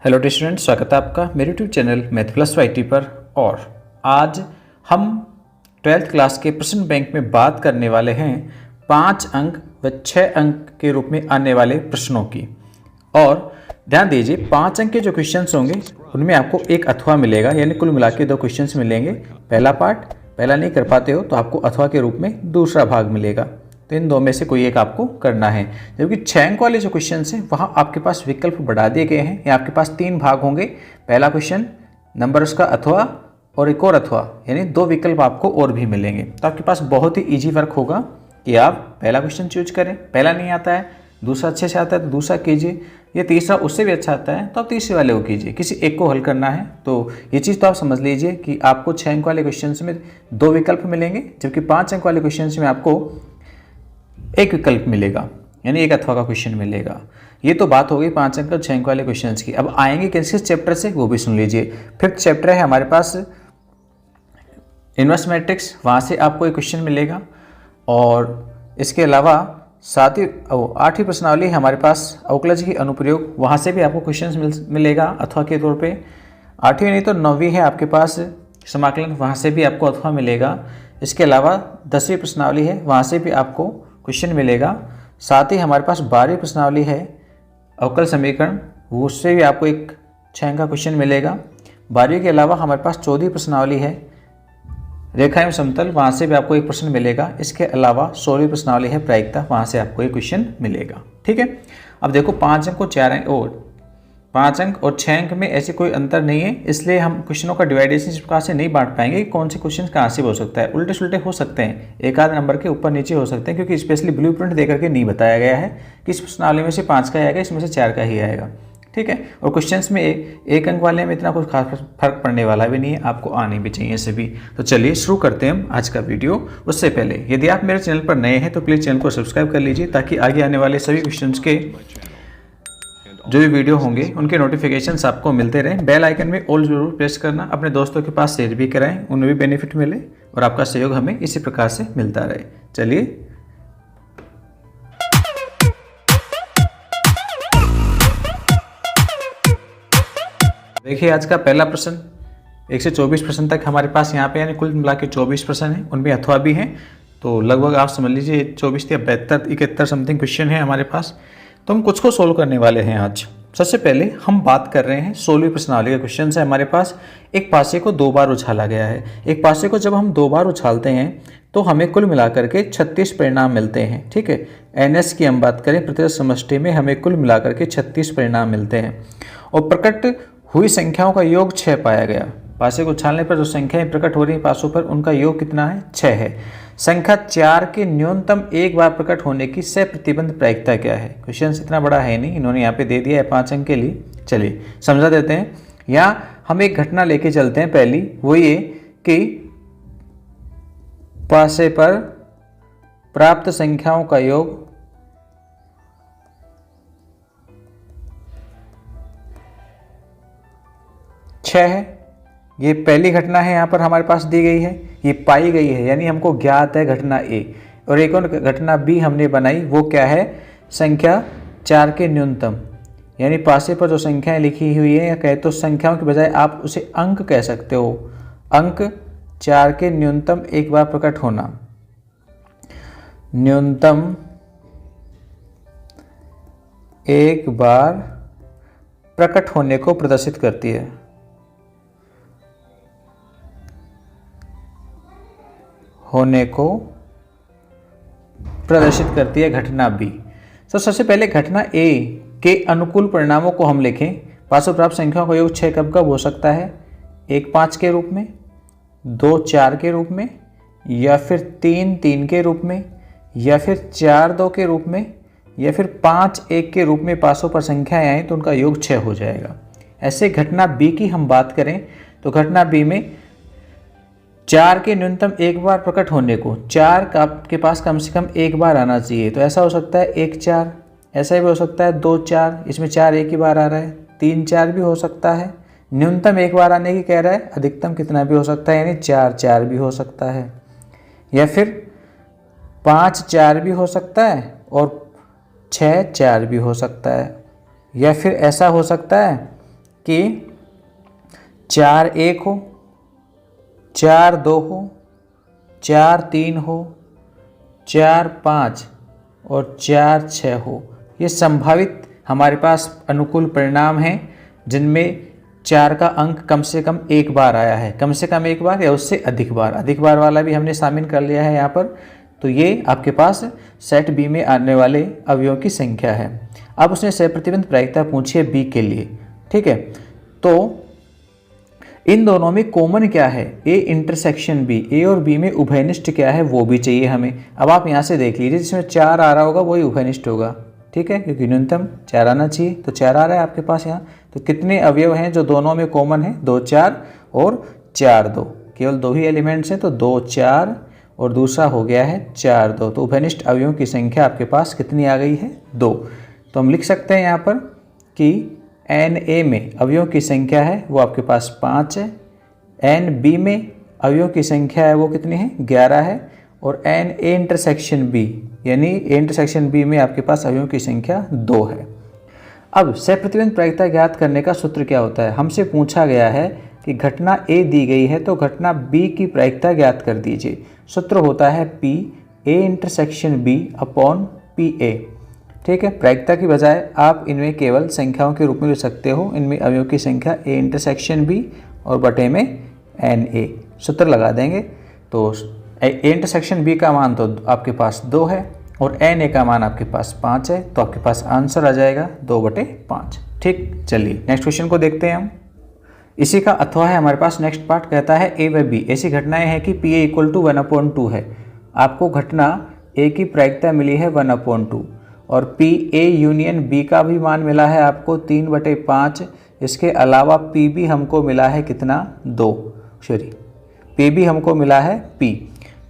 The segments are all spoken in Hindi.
हेलो स्टूडेंट, स्वागत है आपका मेरे YouTube channel math plus YT पर। और आज हम 12th क्लास के प्रश्न बैंक में बात करने वाले हैं 5 अंक व 6 अंक के रूप में आने वाले प्रश्नों की। और ध्यान दीजिए, 5 अंक के जो क्वेश्चंस होंगे उनमें आपको एक अथवा मिलेगा, यानी कुल मिला के 2 क्वेश्चंस मिलेंगे। पहला पार्ट पहला नहीं कर पाते हो तो आपको अथवा के रूप में दूसरा भाग मिलेगा, तो इन दो में से कोई एक आपको करना है। जबकि 6 अंक वाले जो क्वेश्चंस हैं वहाँ आपके पास विकल्प बढ़ा दिए गए हैं, या आपके पास 3 भाग होंगे। पहला क्वेश्चन, नंबर उसका अथवा और एक और अथवा, यानी 2 विकल्प आपको और भी मिलेंगे। तो आपके पास बहुत ही ईजी वर्क होगा कि आप पहला क्वेश्चन चूज करें। पहला नहीं आता है, दूसरा अच्छे से आता है तो दूसरा कीजिए, ये तीसरा उससे भी अच्छा आता है तो आप तीसरे वाले को कीजिए। किसी एक को हल करना है तो ये चीज़ तो आप समझ लीजिए कि आपको 6 अंक वाले क्वेश्चन में 2 विकल्प मिलेंगे, जबकि 5 अंक वाले क्वेश्चन में आपको एक विकल्प मिलेगा, यानी एक अथवा का क्वेश्चन मिलेगा। ये तो बात हो गई 5 अंक और 6 अंक वाले क्वेश्चंस की। अब आएंगे किस चैप्टर से वो भी सुन लीजिए। 5th चैप्टर है हमारे पास इन्वर्स मैट्रिक्स, वहाँ से आपको एक क्वेश्चन मिलेगा। और इसके अलावा 8वीं प्रश्नावली हमारे पास अवकलज की अनुप्रयोग, वहाँ से भी आपको क्वेश्चन मिलेगा अथवा के तौर पे। 8वीं नहीं तो 9वीं है आपके पास समाकलन, वहाँ से भी आपको अथवा मिलेगा। इसके अलावा 10वीं प्रश्नावली है, वहाँ से भी आपको क्वेश्चन मिलेगा। साथ ही हमारे पास 12वीं प्रश्नावली है अवकल समीकरण, वो उससे भी आपको एक 6 अंक का क्वेश्चन मिलेगा। 12वीं के अलावा हमारे पास 14वीं प्रश्नावली है रेखा एवं समतल, वहाँ से भी आपको एक प्रश्न मिलेगा। इसके अलावा 16वीं प्रश्नावली है प्रायिकता, वहाँ से आपको एक क्वेश्चन मिलेगा। ठीक है, अब देखो 5 अंक और 4 अंक और 5 अंक और 6 अंक में ऐसे कोई अंतर नहीं है, इसलिए हम क्वेश्चनों का डिवाइडेशन इस प्रकार से नहीं बांट पाएंगे कि कौन से क्वेश्चन कहाँ से हो सकता है। उल्टे सुल्टे हो सकते हैं, एक आध नंबर के ऊपर नीचे हो सकते हैं, क्योंकि स्पेशली ब्लूप्रिंट देकर के नहीं बताया गया है कि इस प्रश्नावली में से 5 का आएगा, इसमें से 4 का ही आएगा। ठीक है, और क्वेश्चंस में एक अंक वाले में इतना कुछ खास फर्क पड़ने वाला भी नहीं है, आपको आने भी चाहिए सभी। तो चलिए शुरू करते हैं हम आज का वीडियो। उससे पहले यदि आप मेरे चैनल पर नए हैं तो प्लीज़ चैनल को सब्सक्राइब कर लीजिए, ताकि आगे आने वाले सभी क्वेश्चंस के जो भी वीडियो होंगे उनके नोटिफिकेशंस आपको मिलते रहें। बेल आइकन में ऑल जरूर प्रेस करना, अपने दोस्तों के पास शेयर भी कराएं, उन्हें भी बेनिफिट मिले और आपका सहयोग हमें इसी प्रकार से मिलता रहे। चलिए देखिए, आज का पहला प्रश्न 1 से 24 प्रश्न तक हमारे पास यहाँ पे, यानी कुल मिला के 24 प्रश्न हैं, उनमें अथवा भी हैं। तो लगभग आप समझ लीजिए 24 या 72 71 समथिंग क्वेश्चन है हमारे पास। तो हम कुछ को सोल्व करने वाले हैं आज। सबसे पहले हम बात कर रहे हैं 16वीं प्रश्नावली का क्वेश्चन है हमारे पास। एक पासे को 2 बार उछाला गया है। एक पासे को जब हम 2 बार उछालते हैं तो हमें कुल मिलाकर के 36 परिणाम मिलते हैं। ठीक है, NS की हम बात करें प्रतिशत समष्टि में, हमें कुल मिलाकर के 36 परिणाम मिलते हैं। और प्रकट हुई संख्याओं का योग 6 पाया गया। पासे को उछालने पर जो संख्याएं प्रकट हो रही हैं पासों पर, उनका योग कितना है? 6 है। संख्या 4 के न्यूनतम एक बार प्रकट होने की सप्रतिबंध प्रायिकता क्या है? क्वेश्चन इतना बड़ा है नहीं, इन्होंने यहाँ पे दे दिया है 5 अंक के लिए। चलिए समझा देते हैं। यहाँ हम एक घटना लेके चलते हैं। पहली वो ये कि पासे पर प्राप्त संख्याओं का योग 6 है। ये पहली घटना है, यहाँ पर हमारे पास दी गई है, ये पाई गई है, यानी हमको ज्ञात है घटना ए। और एक और घटना बी हमने बनाई, वो क्या है? संख्या 4 के न्यूनतम, यानी पासे पर जो संख्याएं लिखी हुई है, या कहे तो संख्याओं के बजाय आप उसे अंक कह सकते हो। अंक 4 के न्यूनतम एक बार प्रकट होना, न्यूनतम एक बार प्रकट होने को प्रदर्शित करती है। होने को प्रदर्शित करती है घटना बी। तो सबसे पहले घटना ए के अनुकूल परिणामों को हम लिखें। पासों प्राप्त संख्याओं का योग 6 कब कब हो सकता है? 1 5 के रूप में, 2 4 के रूप में, या फिर 3 3 के रूप में, या फिर 4 2 के रूप में, या फिर 5 1 के रूप में पासों पर संख्याएं आए तो उनका योग 6 हो जाएगा। ऐसे घटना बी की हम बात करें तो घटना बी में 4 के न्यूनतम एक बार प्रकट होने को, 4 का आपके पास कम से कम एक बार आना चाहिए। तो ऐसा हो सकता है 1 4, ऐसा भी हो सकता है 2 4, इसमें 4 एक ही बार आ रहा है, 3 4 भी हो सकता है। न्यूनतम एक बार आने की कह रहा है, अधिकतम कितना भी हो सकता है, यानी 4 4 भी हो सकता है, या फिर 5 4 भी हो सकता है और 6 4 भी हो सकता है। या फिर ऐसा हो सकता है कि 4 1 हो, 4 2 हो, 4 3 हो, 4 5 और 4 6 हो। ये संभावित हमारे पास अनुकूल परिणाम हैं जिनमें 4 का अंक कम से कम एक बार आया है, कम से कम एक बार या उससे अधिक बार वाला भी हमने शामिल कर लिया है यहाँ पर। तो ये आपके पास सेट बी में आने वाले अवयवों की संख्या है। अब उसने सहप्रतिबंध प्रायिकता पूछी है बी के लिए, ठीक है। तो इन दोनों में कॉमन क्या है, ए इंटरसेक्शन बी, ए और बी में उभयनिष्ठ क्या है वो भी चाहिए हमें। अब आप यहाँ से देख लीजिए, जिसमें 4 आ रहा होगा वही उभयनिष्ठ होगा, ठीक है, क्योंकि न्यूनतम 4 आना चाहिए। तो 4 आ रहा है आपके पास यहाँ। तो कितने अवयव हैं जो दोनों में कॉमन है, 2 4 और 4 2, केवल 2 ही एलिमेंट्स हैं। तो 2 4 और दूसरा हो गया है 4 2। तो उभयनिष्ठ अवयवों की संख्या आपके पास कितनी आ गई है, 2। तो हम लिख सकते हैं यहाँ पर कि एन ए में अवयवों की संख्या है वो आपके पास 5 है, एन बी में अवयवों की संख्या है वो कितनी है, 11 है, और एन ए इंटरसेक्शन बी यानी ए इंटरसेक्शन बी में आपके पास अवयवों की संख्या 2 है। अब सहप्रतिबंध प्रायिकता ज्ञात करने का सूत्र क्या होता है, हमसे पूछा गया है कि घटना ए दी गई है तो घटना बी की प्रायिकता ज्ञात कर दीजिए। सूत्र होता है P A intersection B upon P A, ठीक है। प्रायिकता की बजाय आप इनमें केवल संख्याओं के रूप में लिख सकते हो, इनमें अवयव की संख्या ए इंटरसेक्शन बी और बटे में एन ए, सूत्र लगा देंगे। तो ए इंटरसेक्शन बी का मान तो आपके पास 2 है और एन ए का मान आपके पास 5 है, तो आपके पास आंसर आ जाएगा 2/5, ठीक। चलिए नेक्स्ट क्वेश्चन को देखते हैं हम। इसी का अथवा है हमारे पास नेक्स्ट पार्ट, कहता है ए व बी ऐसी घटनाएं हैं कि पी ए इक्वल टू 1/2 है। आपको घटना ए की प्रायिकता मिली है 1/2 और पी ए यूनियन बी का भी मान मिला है आपको 3/5। इसके अलावा पी बी हमको मिला है कितना, 2, सॉरी पी बी हमको मिला है पी।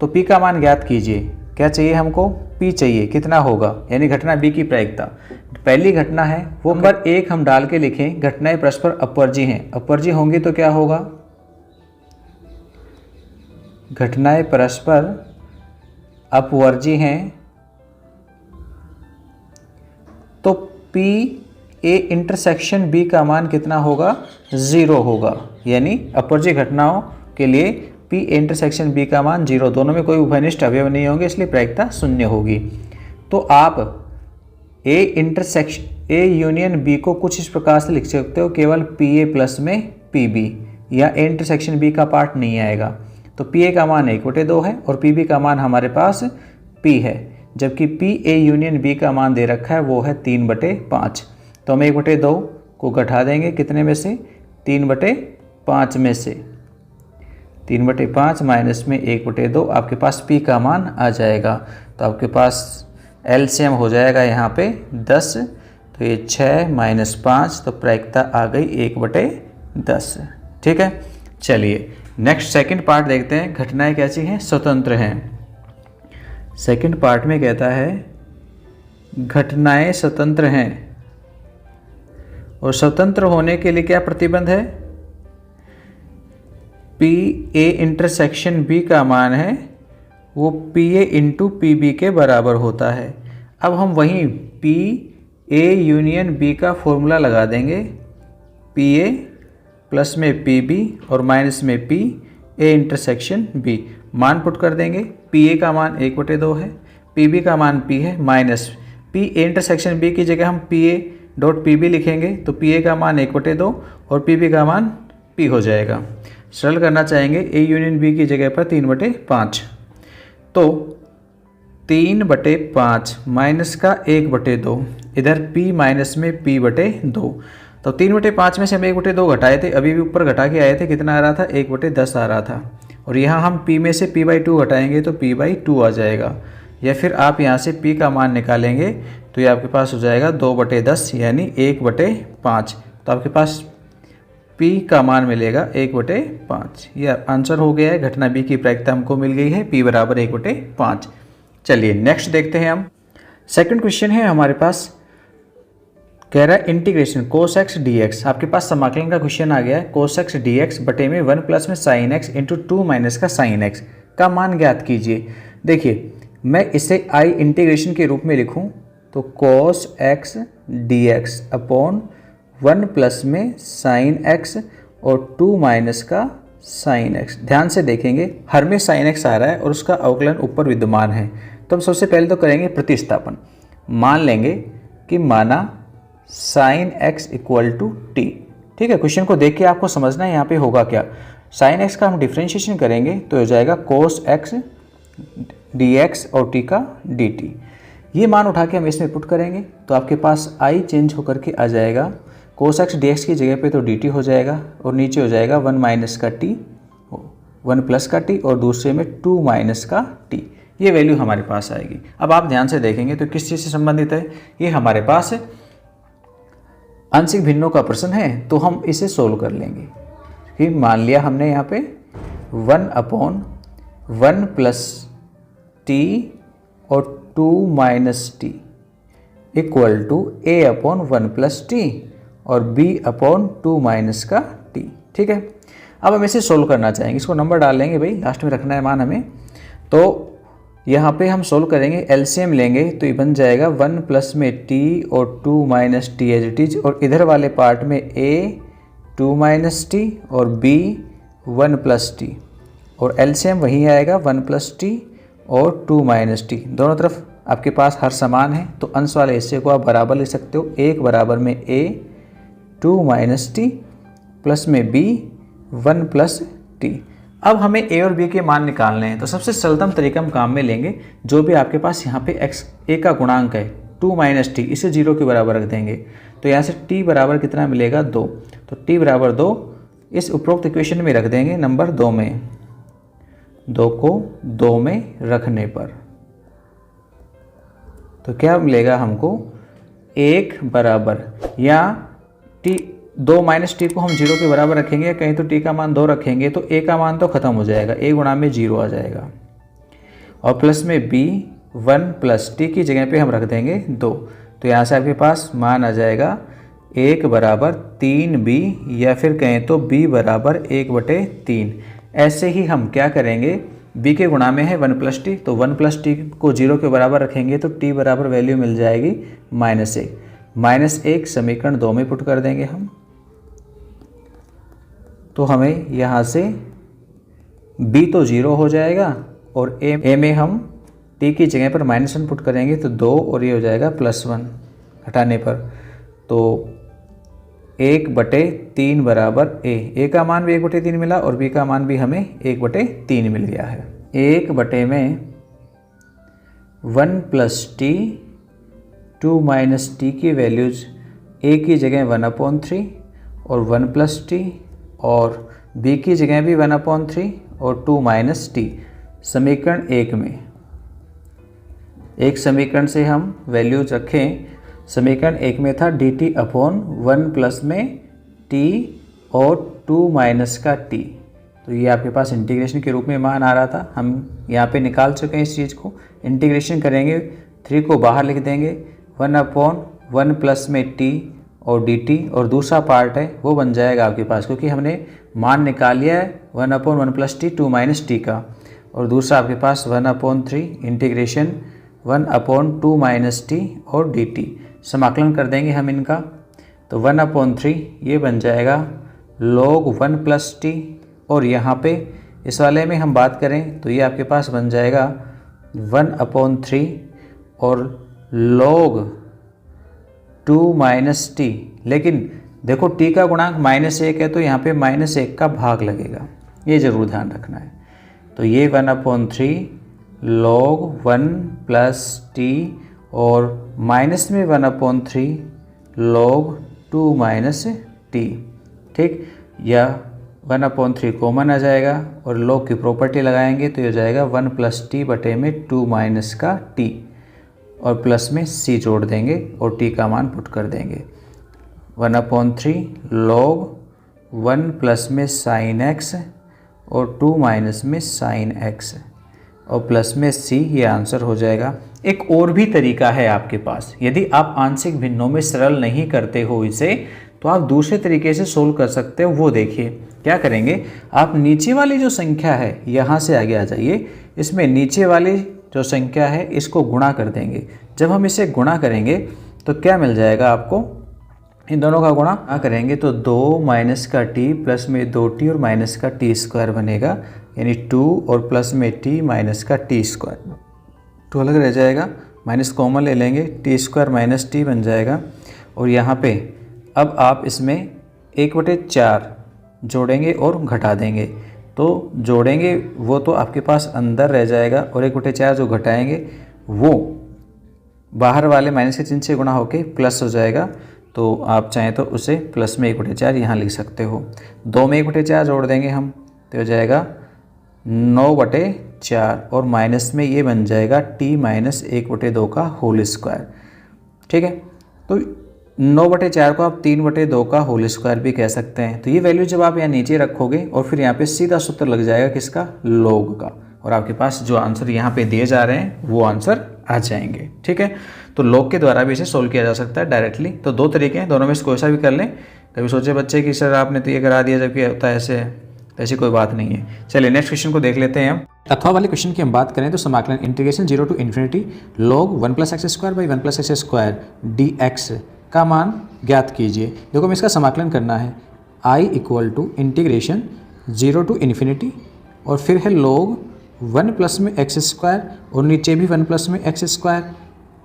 तो पी का मान ज्ञात कीजिए, क्या चाहिए हमको, पी चाहिए, कितना होगा, यानी घटना बी की प्रायिकता। पहली घटना है वो नंबर 1 हम डाल के लिखें, घटनाएं परस्पर अपवर्जी हैं। अपवर्जी होंगी तो क्या होगा, घटनाएं परस्पर अपवर्जी हैं तो पी ए इंटरसेक्शन बी का मान कितना होगा, 0 होगा। यानी अपवर्जी घटनाओं के लिए पी इंटरसेक्शन बी का मान 0, दोनों में कोई उभयनिष्ठ अवयव नहीं होंगे, इसलिए प्रायिकता 0 होगी। तो आप A intersection A union B को कुछ इस प्रकार से लिख सकते हो, केवल पी ए प्लस में पी बी, या ए इंटरसेक्शन बी का पार्ट नहीं आएगा। तो पी ए का मान 1/2 है और पी बी का मान हमारे पास पी है, जबकि पी ए यूनियन बी का मान दे रखा है वो है 3/5। तो हम 1/2 को घटा देंगे कितने में से, 3/5 में से। 3/5 माइनस में 1/2, आपके पास पी का मान आ जाएगा। तो आपके पास एलसीएम हो जाएगा यहाँ पे 10, तो ये 6 माइनस 5, तो प्रायिकता आ गई 1/10, ठीक है। चलिए नेक्स्ट सेकंड पार्ट देखते हैं, घटनाएं कैसी हैं, स्वतंत्र हैं। सेकंड पार्ट में कहता है घटनाएं स्वतंत्र हैं और स्वतंत्र होने के लिए क्या प्रतिबंध है, पी ए इंटरसेक्शन बी का मान है वो P A into P B के बराबर होता है। अब हम वहीं पी ए यूनियन बी का फॉर्मूला लगा देंगे, पी ए प्लस में पी बी और माइनस में पी ए इंटरसेक्शन बी। मान पुट कर देंगे, पी ए का मान 1/2 है, पी बी का मान पी है, minus P A intersection B की जगह हम P A dot P B लिखेंगे, तो पी ए का मान 1/2 और पी बी का मान पी हो जाएगा। सरल करना चाहेंगे, ए यूनियन बी की जगह पर 3/5, तो 3/5 माइनस का 1/2, इधर p माइनस में p/2। तो 3/5 में से हम 1/2 घटाए थे, अभी भी ऊपर घटा के आए थे, कितना आ रहा था, 1/10 आ रहा था। और यहाँ हम p में से p/2 घटाएंगे तो p/2 आ जाएगा। या फिर आप यहाँ से p का मान निकालेंगे तो ये आपके पास हो जाएगा 2/10 यानी 1/5। तो आपके पास p का मान मिलेगा 1/5। यह आंसर हो गया है, घटना b की प्रायिकता हमको मिल गई है, p बराबर 1/5। चलिए नेक्स्ट देखते हैं हम। सेकंड क्वेश्चन है हमारे पास, कह रहा है इंटीग्रेशन cos x dx। आपके पास समाकलन का क्वेश्चन आ गया है, cos x dx बटे में 1 प्लस में sin x इंटू 2 माइनस का sin x का मान ज्ञात कीजिए। देखिए मैं इसे i इंटीग्रेशन के रूप में लिखूं तो cos x dx upon 1 plus में साइन एक्स और 2 माइनस का साइन एक्स। ध्यान से देखेंगे हर में साइन एक्स आ रहा है और उसका अवकलन ऊपर विद्यमान है। तो हम सबसे पहले तो करेंगे प्रतिस्थापन। मान लेंगे कि माना sine X equal to T. ठीक है, क्वेश्चन को देख के आपको समझना है यहाँ पे होगा क्या। साइन एक्स का हम डिफ्रेंशिएशन करेंगे तो हो जाएगा कोस एक्स डी एक्स और टी का डी टी। ये मान उठा के हम इसमें पुट करेंगे तो आपके पास आई चेंज होकर के आ जाएगा, कोस एक्स डी एक्स की जगह पे तो डी टी हो जाएगा और नीचे हो जाएगा 1 माइनस का टी, 1 प्लस का टी और दूसरे में 2 माइनस का टी। ये वैल्यू हमारे पास आएगी। अब आप ध्यान से देखेंगे तो किस चीज़ से संबंधित है, ये हमारे पास आंशिक भिन्नों का प्रश्न है तो हम इसे सोल्व कर लेंगे। कि मान लिया हमने यहाँ पे 1/1 प्लस टी और 2 minus T equal to a/1 plus T और b/2 माइनस का टी। ठीक है, अब हम इसे सोल्व करना चाहेंगे, इसको नंबर डाल लेंगे भाई, लास्ट में रखना है मान हमें। तो यहाँ पे हम सोल्व करेंगे, एलसीएम लेंगे तो ये बन जाएगा 1 प्लस में t और 2 minus T as it is, और इधर वाले पार्ट में a 2 माइनस टी और b 1 प्लस टी, और एलसीएम वही आएगा 1 प्लस टी और 2 माइनस टी। दोनों तरफ आपके पास हर समान है तो अंश वाले हिस्से को आप बराबर लिख सकते हो। एक बराबर में a 2 माइनस टी प्लस में b 1 प्लस टी। अब हमें a और b के मान निकालने हैं तो सबसे सरलतम तरीका हम काम में लेंगे, जो भी आपके पास यहाँ पे x a का गुणांक है 2 माइनस टी, इसे 0 के बराबर रख देंगे तो यहाँ से t बराबर कितना मिलेगा 2, तो t बराबर 2 इस उपरोक्त इक्वेशन में रख देंगे नंबर 2 में, 2 को 2 में रखने पर तो क्या मिलेगा हमको 1 बराबर, या t 2 माइनस टी को हम 0 के बराबर रखेंगे, कहीं तो t का मान 2 रखेंगे तो a का मान तो खत्म हो जाएगा, a गुणा में 0 आ जाएगा, और प्लस में b 1 प्लस टी की जगह पे हम रख देंगे 2, तो यहाँ से आपके पास मान आ जाएगा 1 बराबर 3b, या फिर कहें तो b बराबर 1/3। ऐसे ही हम क्या करेंगे, b के गुणा में है 1 प्लस टी, तो 1 प्लस टी को 0 के बराबर रखेंगे तो t बराबर वैल्यू मिल जाएगी -1 समीकरण 2 में पुट कर देंगे हम, तो हमें यहाँ से b तो 0 हो जाएगा और a में हम t की जगह पर -1 पुट करेंगे तो 2 और ये हो जाएगा +1 हटाने पर, तो 1/3 बराबर a का मान भी 1/3 मिला और b का मान भी हमें 1/3 मिल गया है। 1 प्लस टी 2 माइनस टी की वैल्यूज a की जगह 1/3 और 1 प्लस टी, और b की जगह भी 1/3 और 2 माइनस टी। समीकरण 1 में एक समीकरण से हम वैल्यूज रखें, समीकरण 1 में था dt/1 प्लस में t और 2 माइनस का t, तो ये आपके पास इंटीग्रेशन के रूप में मान आ रहा था। हम यहाँ पे निकाल चुके हैं इस चीज़ को, इंटीग्रेशन करेंगे 3 को बाहर लिख देंगे, 1/1 प्लस में t और dt, और दूसरा पार्ट है वो बन जाएगा आपके पास, क्योंकि हमने मान निकाल लिया है 1/1 प्लस टी 2 माइनस टी का, और दूसरा आपके पास 1/3 इंटीग्रेशन 1/2 माइनस टी और dt। समाकलन कर देंगे हम इनका, तो 1/3 ये बन जाएगा log 1 प्लस टी, और यहाँ पे इस वाले में हम बात करें तो ये आपके पास बन जाएगा 1/3 और log 2 माइनस टी, लेकिन देखो t का गुणांक -1 है तो यहाँ पे -1 का भाग लगेगा, ये ज़रूर ध्यान रखना है। तो ये 1/3 log 1 प्लस टी और माइनस में 1/3 log 2 माइनस टी, ठीक, या 1/3 कॉमन आ जाएगा और log की प्रॉपर्टी लगाएंगे तो ये हो जाएगा 1 प्लस टी बटे में 2 माइनस का टी, और प्लस में c जोड़ देंगे और t का मान पुट कर देंगे। 1/3 log 1 प्लस में साइन x और 2 माइनस में साइन x और प्लस में c, ये आंसर हो जाएगा। एक और भी तरीका है आपके पास, यदि आप आंशिक भिन्नों में सरल नहीं करते हो इसे तो आप दूसरे तरीके से सोल्व कर सकते हो। वो देखिए क्या करेंगे, आप नीचे वाली जो संख्या है यहाँ से आगे आ जाइए, इसमें नीचे वाली जो संख्या है इसको गुणा कर देंगे। जब हम इसे गुणा करेंगे तो क्या मिल जाएगा आपको, इन दोनों का गुणा करेंगे तो 2 माइनस का टी प्लस में 2t और माइनस का टी स्क्वायर बनेगा, यानी 2 और प्लस में t माइनस का टी स्क्वायर, 2 अलग रह जाएगा, माइनस कॉमन ले लेंगे, टी स्क्वायर माइनस टी बन जाएगा। और यहाँ पे अब आप इसमें 1/4 जोड़ेंगे और घटा देंगे, तो जोड़ेंगे वो तो आपके पास अंदर रह जाएगा और 1/4 जो घटाएंगे वो बाहर वाले माइनस के चिन्ह से गुणा होके प्लस हो जाएगा। तो आप चाहें तो उसे प्लस में 1/4 यहाँ लिख सकते हो। 2 में 1/4 जोड़ देंगे हम तो हो जाएगा 9/4 और माइनस में ये बन जाएगा t माइनस 1/2 का होल स्क्वायर। ठीक है, तो 9/4 को आप 3/2 का होल स्क्वायर भी कह सकते हैं। तो ये वैल्यू जब आप यहाँ नीचे रखोगे और फिर यहाँ पे सीधा सूत्र लग जाएगा किसका, लॉग का, और आपके पास जो आंसर यहाँ पे दिए जा रहे हैं वो आंसर आ जाएंगे। ठीक है, तो लॉग के द्वारा भी इसे सोल्व किया जा सकता है डायरेक्टली। तो 2 तरीके हैं, दोनों में से कोई सा भी कर लें। कभी सोचे बच्चे कि सर आपने तो ये करा दिया जबकि होता है ऐसे, ऐसी कोई बात नहीं है। चलिए नेक्स्ट क्वेश्चन को देख लेते हैं हम। तत्वा वाले क्वेश्चन की हम बात करें तो समाकलन integration 0 to infinity log 1 + x² / 1 + x² dx का मान ज्ञात कीजिए। देखो हमें इसका समाकलन करना है, I = इंटीग्रेशन 0 टू इन्फिनिटी और फिर है log 1 + में x² और नीचे भी 1 + में x²।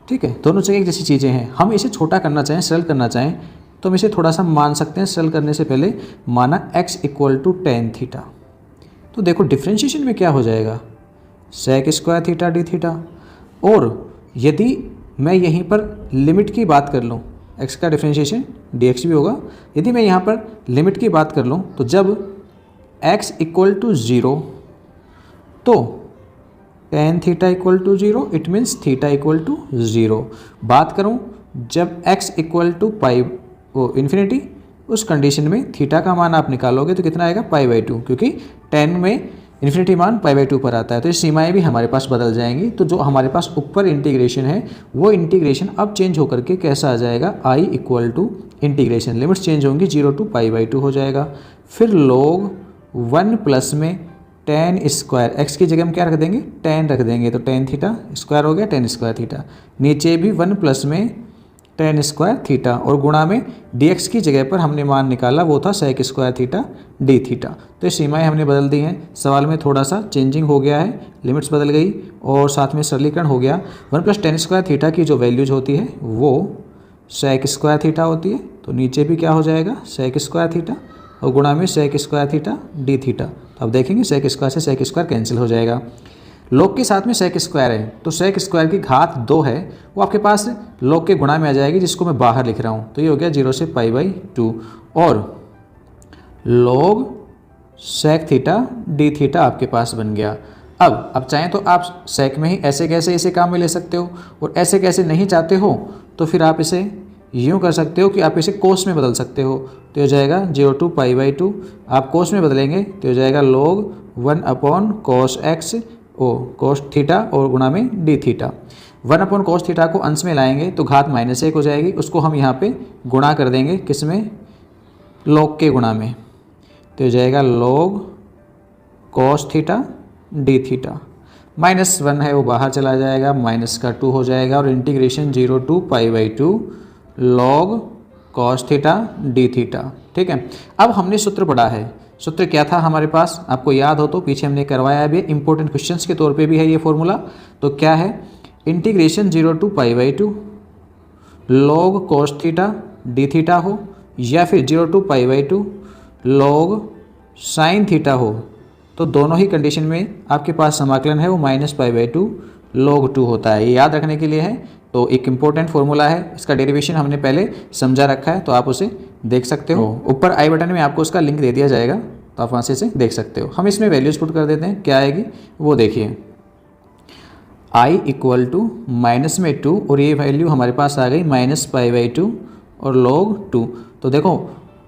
ठीक है, दोनों जगह एक जैसी चीज़ें हैं। हम इसे छोटा करना चाहें, सरल करना चाहें तो हम इसे थोड़ा सा मान सकते हैं। सरल करने से पहले माना x = tan थीटा, तो देखो डिफ्रेंशिएशन में क्या हो जाएगा, sec² थीटा d थीटा। और यदि मैं यहीं पर लिमिट की बात कर लूँ, x का डिफ्रेंशिएशन dx भी होगा। यदि मैं यहाँ पर लिमिट की बात कर लूँ तो जब x = 0 तो tan theta = 0, it means theta = 0। बात करूँ जब x = इन्फिनिटी, उस कंडीशन में थीटा का मान आप निकालोगे तो कितना आएगा, π/2, क्योंकि tan में इन्फिनिटी मान π/2 पर आता है। तो ये सीमाएं भी हमारे पास बदल जाएंगी। तो जो हमारे पास ऊपर इंटीग्रेशन है वो इंटीग्रेशन अब चेंज होकर के कैसा आ जाएगा, I = इंटीग्रेशन, लिमिट्स चेंज होंगी 0 टू π/2 हो जाएगा। फिर log 1 + में tan² x की जगह हम क्या रख देंगे, tan रख देंगे, तो tan थीटा स्क्वायर हो गया, tan² थीटा। नीचे भी 1 + में tan² थीटा और गुणा में dx की जगह पर हमने मान निकाला वो था sec² थीटा d थीटा। तो ये सीमाएं हमने बदल दी हैं। सवाल में थोड़ा सा चेंजिंग हो गया है, लिमिट्स बदल गई और साथ में सरलीकरण हो गया। 1 + tan² थीटा की जो वैल्यूज होती है वो sec² थीटा होती है, तो नीचे भी क्या हो जाएगा, sec² थीटा और गुणा में sec² थीटा d थीटा। तो अब देखेंगे sec² से sec² कैंसिल हो जाएगा। log के साथ में sec² है तो sec² की घात 2 है, वो आपके पास log के गुणा में आ जाएगी, जिसको मैं बाहर लिख रहा हूँ। तो ये हो गया 0 से π/2 और log sec theta d theta आपके पास बन गया। अब चाहें तो आप sec में ही ऐसे कैसे इसे काम में ले सकते हो, और ऐसे कैसे नहीं चाहते हो तो फिर आप इसे यूँ कर सकते हो कि आप इसे कोस में बदल सकते हो। तो हो जाएगा 0 टू π/2, आप कोस में बदलेंगे तो हो जाएगा log 1/cos x cos theta और गुणा में d थीटा। 1/cos थीटा को अंश में लाएंगे तो घात -1 हो जाएगी, उसको हम यहाँ पे गुणा कर देंगे, किस में, log के गुणा में। तो हो जाएगा log cos theta d theta. -1 है वो बाहर चला जाएगा, -2 हो जाएगा और integration 0 to π/2 log cos theta d theta. ठीक है, अब हमने सूत्र पढ़ा है। सूत्र क्या था हमारे पास, आपको याद हो तो पीछे हमने करवाया भी, इंपॉर्टेंट क्वेश्चंस के तौर पे भी है ये फॉर्मूला। तो क्या है, integration 0 to π/2 log cos theta d theta हो, या फिर 0 टू π/2 log sin थीटा हो। तो दोनों ही कंडीशन में आपके पास समाकलन है वो -π/2 log 2 होता है। ये याद रखने के लिए है, तो एक इम्पोर्टेंट फॉर्मूला है, इसका डेरिवेशन हमने पहले समझा रखा है, तो आप उसे देख सकते हो। ऊपर आई बटन में आपको उसका लिंक दे दिया जाएगा, तो आप वहाँ से इसे देख सकते हो। हम इसमें वैल्यूज पुट कर देते हैं, क्या आएगी वो देखिए। I = -2 और ये वैल्यू हमारे पास आ गई -π/2 और log 2। तो देखो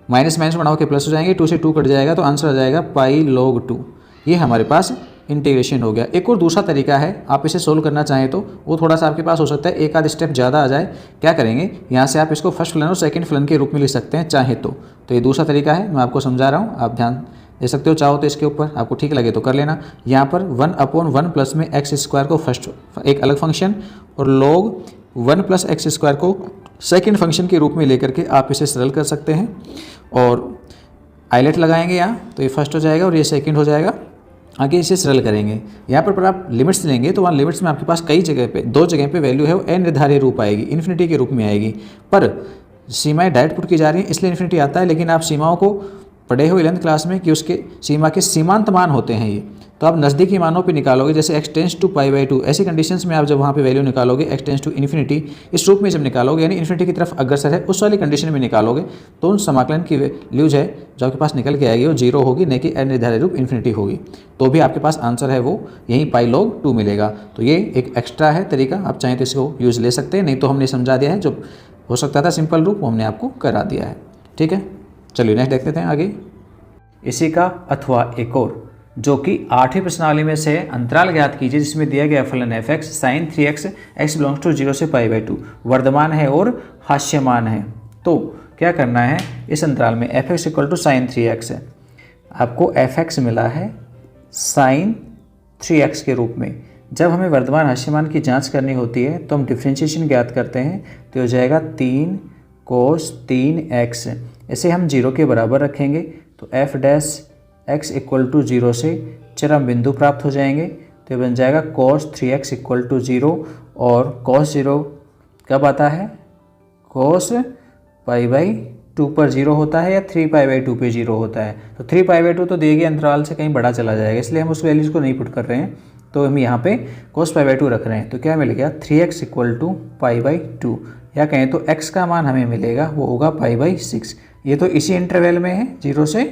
माइनस बना होकर प्लस हो जाएंगे, 2 से 2 कट जाएगा तो आंसर आ जाएगा π log 2। ये हमारे पास इंटीग्रेशन हो गया। एक और दूसरा तरीका है, आप इसे सोल्व करना चाहें तो वो थोड़ा सा आपके पास हो सकता है एक आध स्टेप ज़्यादा आ जाए। क्या करेंगे, यहाँ से आप इसको फर्स्ट फलन और सेकंड फलन के रूप में लिख सकते हैं चाहे तो ये दूसरा तरीका है, मैं आपको समझा रहा हूँ, आप ध्यान दे सकते हो चाहो तो इसके ऊपर, आपको ठीक लगे तो कर लेना। यहाँ पर 1/1 प्लस में x² को फर्स्ट एक अलग फंक्शन और log 1 + x² को सेकंड फंक्शन के रूप में लेकर के आप इसे सरल कर सकते हैं। और आइलेट लगाएंगे यहाँ, तो ये फर्स्ट हो जाएगा और ये सेकंड हो जाएगा। आगे इसे सरल करेंगे। यहाँ पर आप लिमिट्स लेंगे तो वहाँ लिमिट्स में आपके पास कई जगह पे, दो जगह पे वैल्यू है वो अनिर्धारित रूप आएगी, इन्फिनिटी के रूप में आएगी। पर सीमाएं डायरेक्ट पुट की जा रही हैं इसलिए इन्फिनिटी आता है, लेकिन आप सीमाओं को पढ़े हुए 11th क्लास में कि उसके सीमा के सीमांत मान होते हैं ये, तो आप नज़दीकी मानों पे निकालोगे। जैसे x टेंस टू π/2, ऐसी कंडीशंस में आप जब वहाँ पे वैल्यू निकालोगे x टेंस टू इन्फिनिटी, इस रूप में जब निकालोगे यानी इन्फिनिटी की तरफ अग्रसर है उस वाली कंडीशन में निकालोगे, तो उन समाकलन की वैल्यू जो है जो आपके पास निकल के आएगी वो 0 होगी, नहीं कि अनिर्धारित रूप इन्फिनिटी होगी। तो भी आपके पास आंसर है वो यहीं π/2 मिलेगा। तो ये एक एक्स्ट्रा है तरीका, आप चाहें तो इसको यूज़ ले सकते हैं, नहीं तो हमने समझा दिया है, जो हो सकता था सिंपल रूप वो हमने आपको करा दिया है। ठीक है, चलिए नेक्स्ट देखते हैं आगे। इसी का अथवा एक और, जो कि 8वीं प्रश्नावली में से अंतराल ज्ञात कीजिए जिसमें दिया गया फलन f(x) sin 3x x belongs to 0 से π/2 वर्धमान है और हास्यमान है। तो क्या करना है, इस अंतराल में f(x) = sin 3x है, आपको f(x) मिला है sin 3x के रूप में। जब हमें वर्धमान हास्यमान की जांच करनी होती है तो हम डिफ्रेंशिएशन ज्ञात करते हैं, तो हो जाएगा 3 cos 3x, इसे हम 0 के बराबर रखेंगे तो f(x) = 0 से चरम बिंदु प्राप्त हो जाएंगे। तो ये बन जाएगा cos 3x = 0, और cos 0 कब आता है, cos π/2 पर 0 होता है या 3π/2 पे 0 होता है। तो 3π/2 तो दिए गए अंतराल से कहीं बड़ा चला जाएगा, इसलिए हम उस वैल्यूज़ को नहीं पुट कर रहे हैं, तो हम यहाँ पे cos π/2 रख रहे हैं। तो क्या मिल गया, 3x = π/2, या कहें तो x का मान हमें मिलेगा वो होगा π/6। ये तो इसी इंटरवल में है 0 से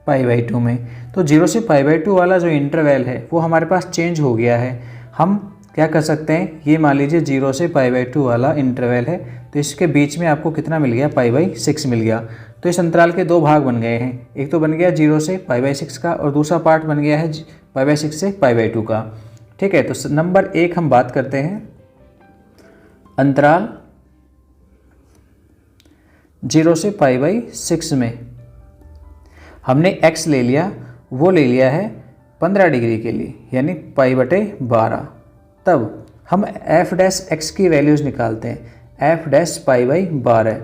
π/2 में। तो 0 से π/2 वाला जो इंटरवल है वो हमारे पास चेंज हो गया है। हम क्या कर सकते हैं, ये मान लीजिए 0 से π/2 वाला इंटरवल है, तो इसके बीच में आपको कितना मिल गया, π/6 मिल गया। तो इस अंतराल के दो भाग बन गए हैं, एक तो बन गया 0 से π/6 का और दूसरा पार्ट बन गया है π/6 से π/2 का। ठीक है, तो नंबर 1 हम बात करते हैं अंतराल 0 से π/6 में। हमने x ले लिया, वो ले लिया है 15 डिग्री के लिए यानी π/12। तब हम f' की वैल्यूज़ निकालते हैं, f' π/12।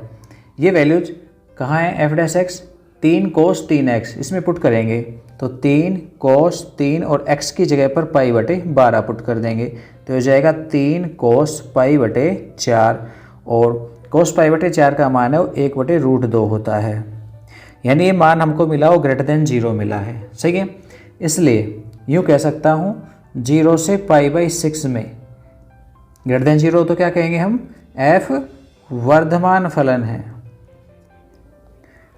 ये वैल्यूज कहाँ हैं, f', 3 cos 3x इसमें पुट करेंगे, तो 3 cos 3 और x की जगह पर π/12 पुट कर देंगे, तो हो जाएगा 3 cos π/4, और cos π/4 का मान है वो 1/√2 होता है, यानी ये मान हमको मिला वो >0 मिला है। सही है, इसलिए यूँ कह सकता हूँ 0 से π/6 में >0 तो क्या कहेंगे हम, f वर्धमान फलन है।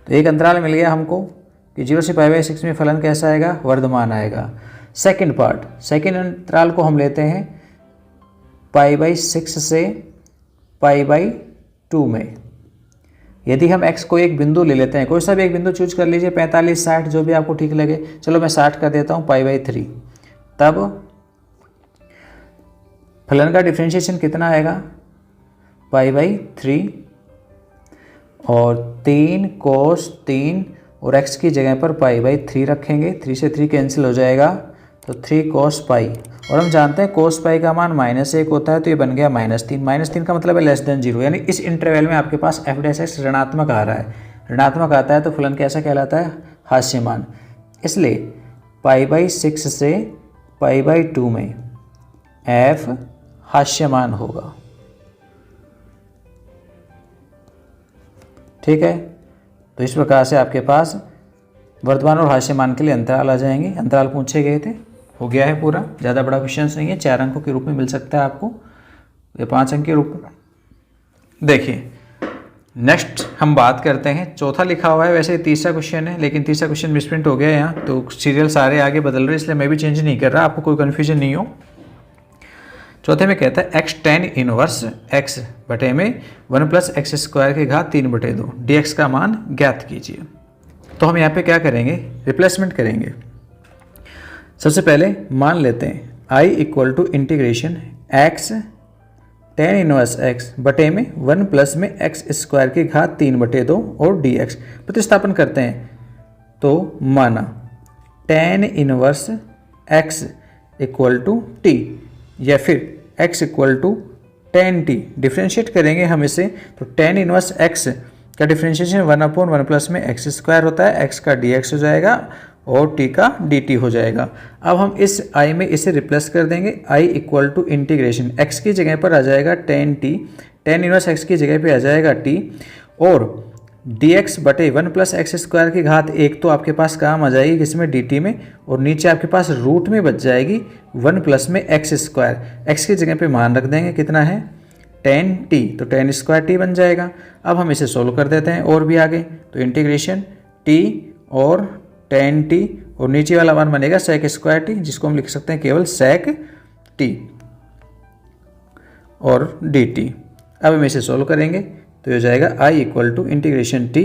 तो एक अंतराल मिल गया हमको कि 0 से π/6 में फलन कैसा आएगा, वर्धमान आएगा। सेकंड पार्ट, सेकंड अंतराल को हम लेते हैं π/6 से π/2 में। यदि हम x को एक बिंदु ले लेते हैं, कोई सा भी एक बिंदु चूज कर लीजिए, 45, 60 जो भी आपको ठीक लगे, चलो मैं 60 कर देता हूँ π/3, तब फलन का डिफ्रेंशिएशन कितना आएगा, π/3, और 3 cos 3 और x की जगह पर π/3 रखेंगे, 3 से 3 कैंसिल हो जाएगा, तो 3 cos π, और हम जानते हैं cos π का मान -1 होता है, तो ये बन गया -3। -3 का मतलब है <0, यानी इस इंटरवल में आपके पास f' ऋणात्मक आ रहा है। ऋणात्मक आता है तो फलन कैसा कहलाता है, हास्यमान। इसलिए π/6 से π/2 में f हास्यमान होगा। ठीक है, तो इस प्रकार से आपके पास वर्धमान और हास्यमान के लिए अंतराल आ जाएंगे। अंतराल पूछे गए थे, हो गया है पूरा, ज़्यादा बड़ा क्वेश्चन नहीं है, 4 अंकों के रूप में मिल सकता है आपको, या 5 अंक के रूप में। देखिए नेक्स्ट हम बात करते हैं, चौथा लिखा हुआ है, वैसे तीसरा क्वेश्चन है लेकिन तीसरा क्वेश्चन मिसप्रिंट हो गया है यहाँ, तो सीरियल सारे आगे बदल रहे, इसलिए मैं भी चेंज नहीं कर रहा, आपको कोई कन्फ्यूजन नहीं हो। चौथे में कहता है x tan इनवर्स x बटे में 1 + x² की घात 3/2 dx का मान ज्ञात कीजिए। तो हम यहाँ पे क्या करेंगे, रिप्लेसमेंट करेंगे। सबसे पहले मान लेते हैं I = integration x tan inverse x बटे में 1 + में x² की घात 3/2 और dx। प्रतिस्थापन करते हैं तो माना tan इनवर्स x = t, या फिर x = टेन टी डिफ्रेंशिएट करेंगे हम इसे, तो टेन इनवर्स एक्स का डिफ्रेंशिएशन 1/1 प्लस में एक्स स्क्वायर होता है, एक्स का डी एक्स हो जाएगा और टी का डी टी हो जाएगा। अब हम इस आई में इसे रिप्लेस कर देंगे, I equal to integration x की जगह पर आ जाएगा ten T, tan inverse x की जगह पे आ जाएगा टी, और डी एक्स बटे 1 प्लस एक्स स्क्वायर की घात एक तो आपके पास काम आ जाएगी किसमें, डी टी में, और नीचे आपके पास रूट में बच जाएगी 1 प्लस में एक्स स्क्वायर, एक्स की जगह पे मान रख देंगे कितना है टेन टी, तो टेन स्क्वायर टी बन जाएगा। अब हम इसे सोल्व कर देते हैं और भी आगे, तो इंटीग्रेशन टी और टेन टी और नीचे वाला मान बनेगा सेक स्क्वायर टी, जिसको हम लिख सकते हैं केवल सेक टी और डी टी। अब हम इसे सोल्व करेंगे तो ये हो जाएगा I equal to integration T,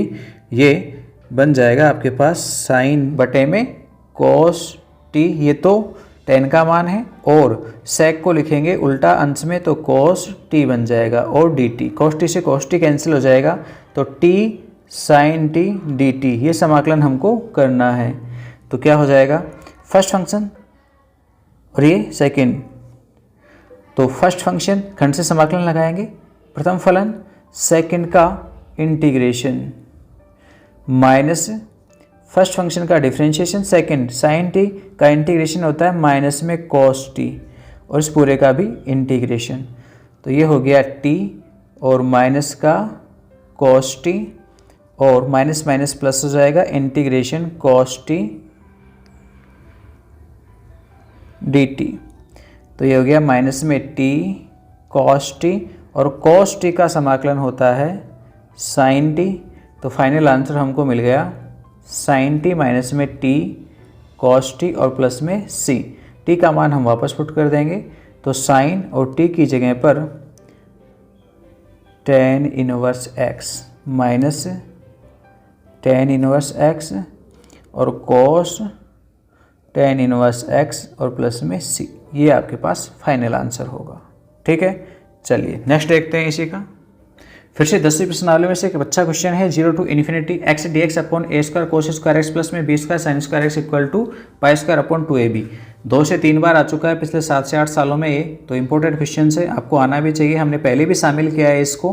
ये बन जाएगा आपके पास साइन बटे में कोस टी, ये तो टेन का मान है, और सेक को लिखेंगे उल्टा अंश में तो कोस टी बन जाएगा, और डी टी, कोस टी से कोस टी कैंसिल हो जाएगा, तो T sine T D T, ये समाकलन हमको करना है। तो क्या हो जाएगा फर्स्ट फंक्शन और ये सेकेंड, तो फर्स्ट फंक्शन खंड से समाकलन लगाएंगे, प्रथम फलन सेकंड का इंटीग्रेशन माइनस फर्स्ट फंक्शन का डिफरेंशिएशन, सेकंड साइन टी का इंटीग्रेशन होता है माइनस में कॉस टी, और इस पूरे का भी इंटीग्रेशन, तो ये हो गया टी और माइनस का कॉस टी, और माइनस माइनस प्लस हो जाएगा integration cos T D T, तो ये हो गया माइनस में टी कॉस टी, और कॉस टी का समाकलन होता है साइन टी, तो फाइनल आंसर हमको मिल गया साइन टी माइनस में टी कॉस टी और प्लस में सी, टी का मान हम वापस पुट कर देंगे, तो साइन और टी की जगह पर tan inverse x minus tan inverse x और कॉस टेन इनवर्स एक्स और प्लस में सी, ये आपके पास फाइनल आंसर होगा। ठीक है, चलिए नेक्स्ट देखते हैं इसी का। फिर से 10वीं प्रश्नावली में से एक अच्छा क्वेश्चन है, 0 to infinity x d x upon a square cos square x plus में b square sine square x equal to pi square upon 2ab। 2 से 3 बार आ चुका है पिछले 7 से 8 सालों में ये, तो इंपॉर्टेंट क्वेश्चन है, आपको आना भी चाहिए, हमने पहले भी शामिल किया है इसको,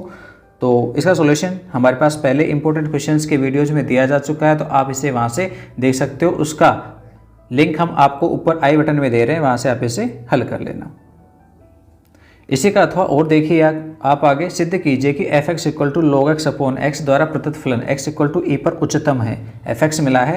तो इसका सॉल्यूशन हमारे पास पहले इंपॉर्टेंट क्वेश्चंस के वीडियोज़ में दिया जा चुका है, तो आप इसे वहाँ से देख सकते हो, उसका लिंक हम आपको ऊपर आई बटन में दे रहे हैं, वहाँ से आप इसे हल कर लेना। इसी का अथवा और देखिए आप आगे सिद्ध कीजिए कि F X equal to log X upon X द्वारा प्रदत्त फलन एक्स इक्वल टू ई पर उच्चतम है। एफ एक्स मिला है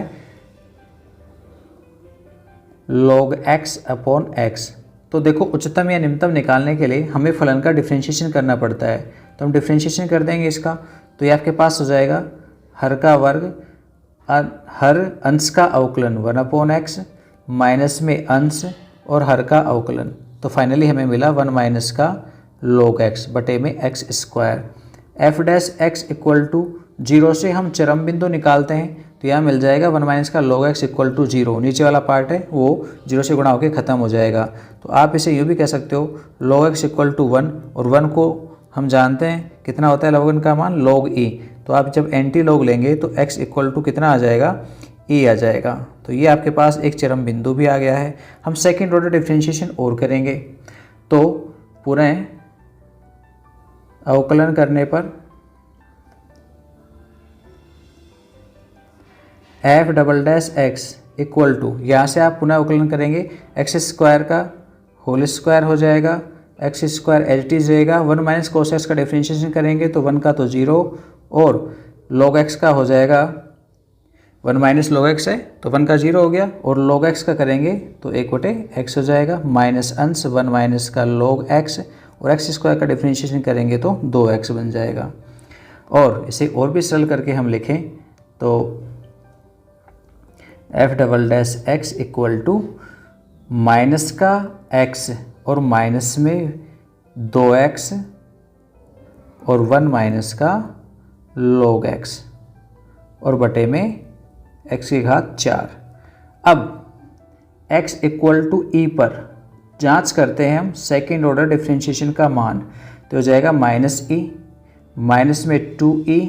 लॉग एक्स अपॉन एक्स, तो देखो उच्चतम या निम्नतम निकालने के लिए हमें फलन का डिफ्रेंशिएशन करना पड़ता है, तो हम डिफ्रेंशिएशन कर देंगे इसका, तो ये आपके पास हो जाएगा हर का वर्ग हर अंश का अवकलन 1/x माइनस में अंश और हर का अवकलन, तो फाइनली हमें मिला 1 माइनस का log x बटे में x square. F dash X equal to 0 से हम चरम बिंदु निकालते हैं, तो यहाँ मिल जाएगा 1 माइनस का log x इक्वल टू 0, नीचे वाला पार्ट है वो 0 से गुणा होकर ख़त्म हो जाएगा, तो आप इसे यूँ भी कह सकते हो log x इक्वल टू 1, और 1 को हम जानते हैं कितना होता है log 1 का मान log e, तो आप जब एंटी लॉग लेंगे तो x इक्वल टू कितना आ जाएगा e आ जाएगा, तो ये आपके पास एक चरम बिंदु भी आ गया है। हम सेकंड ऑर्डर डिफरेंशिएशन और करेंगे, तो पूरे अवकलन करने पर F double dash X equal to, यहाँ से आप पुनः अवकलन करेंगे एक्स स्क्वायर का होल स्क्वायर हो जाएगा, एक्स स्क्वायर एच टी रहेगा, 1 माइनस कोस एक्स का डिफरेंशिएशन करेंगे तो 1 का तो 0 और log x का हो जाएगा 1 माइनस log x है तो 1 का 0 हो गया, और log x का करेंगे तो 1/x हो जाएगा, माइनस अंश 1 माइनस का log x, और x स्क्वायर का डिफरेंशिएशन करेंगे तो 2x बन जाएगा। और इसे और भी सरल करके हम लिखें तो F double dash X equal to minus का x और माइनस में 2x और 1 माइनस का log x और बटे में x की घात 4। अब x इक्वल टू ई पर जांच करते हैं हम सेकेंड ऑर्डर डिफरेंशिएशन का मान, तो हो जाएगा माइनस ई माइनस में 2e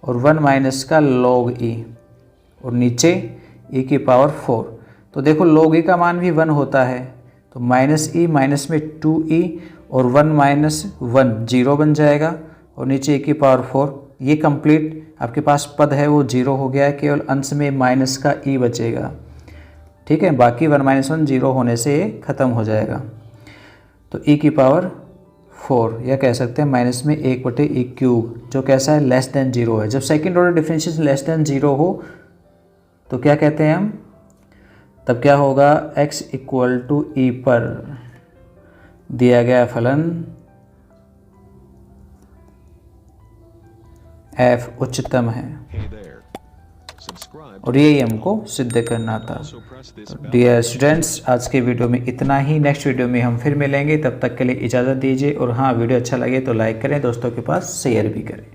और 1 माइनस का log e और नीचे e की पावर 4, तो देखो log e का मान भी 1 होता है, तो माइनस ई माइनस में 2e और 1 माइनस 1 0 बन जाएगा और नीचे e⁴ ये कंप्लीट आपके पास पद है वो 0 हो गया है, केवल अंश में माइनस का e बचेगा। ठीक है, बाकी 1 माइनस 1 0 होने से ये ख़त्म हो जाएगा। तो e⁴ या कह सकते हैं माइनस में 1/e³ जो कैसा है, लेस देन 0 है। जब second order differentiation less than 0 हो तो क्या कहते हैं हम, तब क्या होगा, x = e पर दिया गया फलन f उच्चतम है, और यही हमको सिद्ध करना था। तो डियर स्टूडेंट्स, आज के वीडियो में इतना ही। नेक्स्ट वीडियो में हम फिर मिलेंगे, तब तक के लिए इजाज़त दीजिए। और हाँ, वीडियो अच्छा लगे तो लाइक करें, दोस्तों के पास शेयर भी करें।